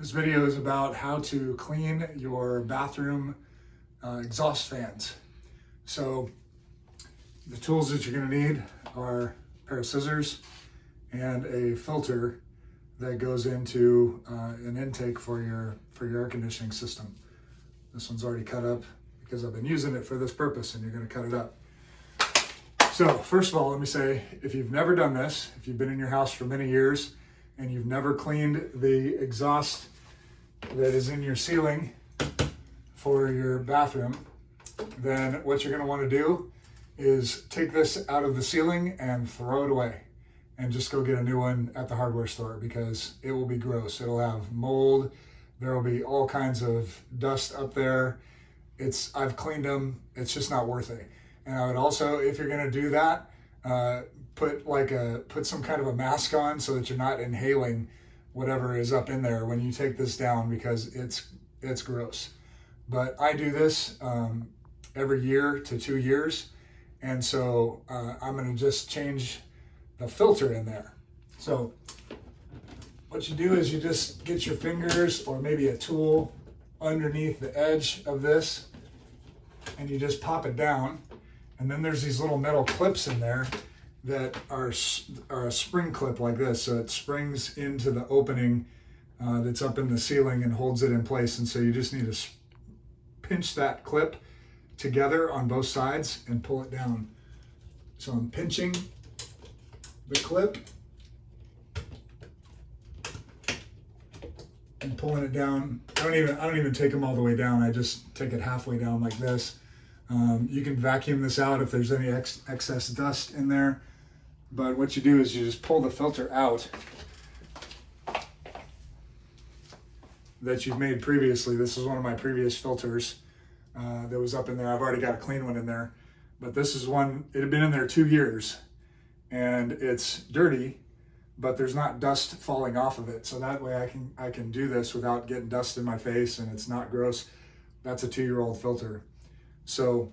This video is about how to clean your bathroom exhaust fans. So the tools that you're going to need are a pair of scissors and a filter that goes into an intake for your air conditioning system. This one's already cut up because I've been using it for this purpose, and you're going to cut it up. So first of all, let me say, if you've never done this, if you've been in your house for many years and you've never cleaned the exhaust that is in your ceiling for your bathroom, then what you're going to want to do is take this out of the ceiling and throw it away and just go get a new one at the hardware store, because it will be gross. It'll have mold. There will be all kinds of dust up there. I've cleaned them. It's just not worth it. And I would also, if you're going to do that, put some kind of a mask on so that you're not inhaling whatever is up in there when you take this down, because it's gross. But I do this every year to 2 years, and so I'm going to just change the filter in there. So what you do is you just get your fingers or maybe a tool underneath the edge of this, and you just pop it down. And then there's these little metal clips in there that are a spring clip like this. So it springs into the opening that's up in the ceiling and holds it in place. And so you just need to pinch that clip together on both sides and pull it down. So I'm pinching the clip and pulling it down. I don't even take them all the way down. I just take it halfway down like this. You can vacuum this out if there's any excess dust in there. But what you do is you just pull the filter out that you've made previously. This is one of my previous filters that was up in there. I've already got a clean one in there. But this is one, it had been in there 2 years, and it's dirty, but there's not dust falling off of it. So that way I can do this without getting dust in my face, and it's not gross. That's a 2-year-old filter. So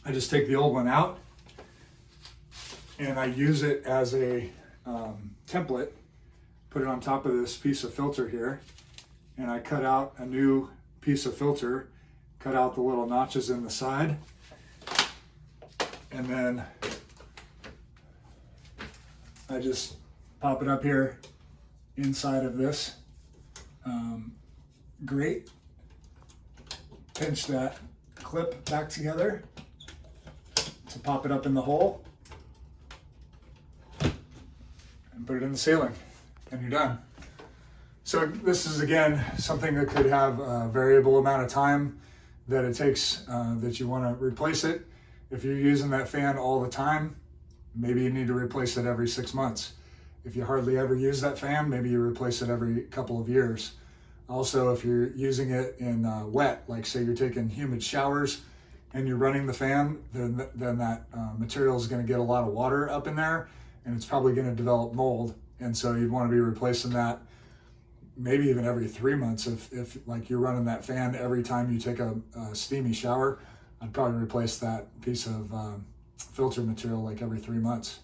I just take the old one out and I use it as a template, put it on top of this piece of filter here, and I cut out a new piece of filter, cut out the little notches in the side, and then I just pop it up here inside of this grate, pinch that clip back together to pop it up in the hole, and put it in the ceiling, and you're done. So this is, again, something that could have a variable amount of time that it takes that you want to replace it. If you're using that fan all the time, maybe you need to replace it every 6 months. If you hardly ever use that fan, maybe you replace it every couple of years. Also, if you're using it in wet, like say you're taking humid showers and you're running the fan, then that material is going to get a lot of water up in there, and it's probably going to develop mold. And so you'd want to be replacing that maybe even every 3 months. If like you're running that fan every time you take a steamy shower, I'd probably replace that piece of filter material like every 3 months.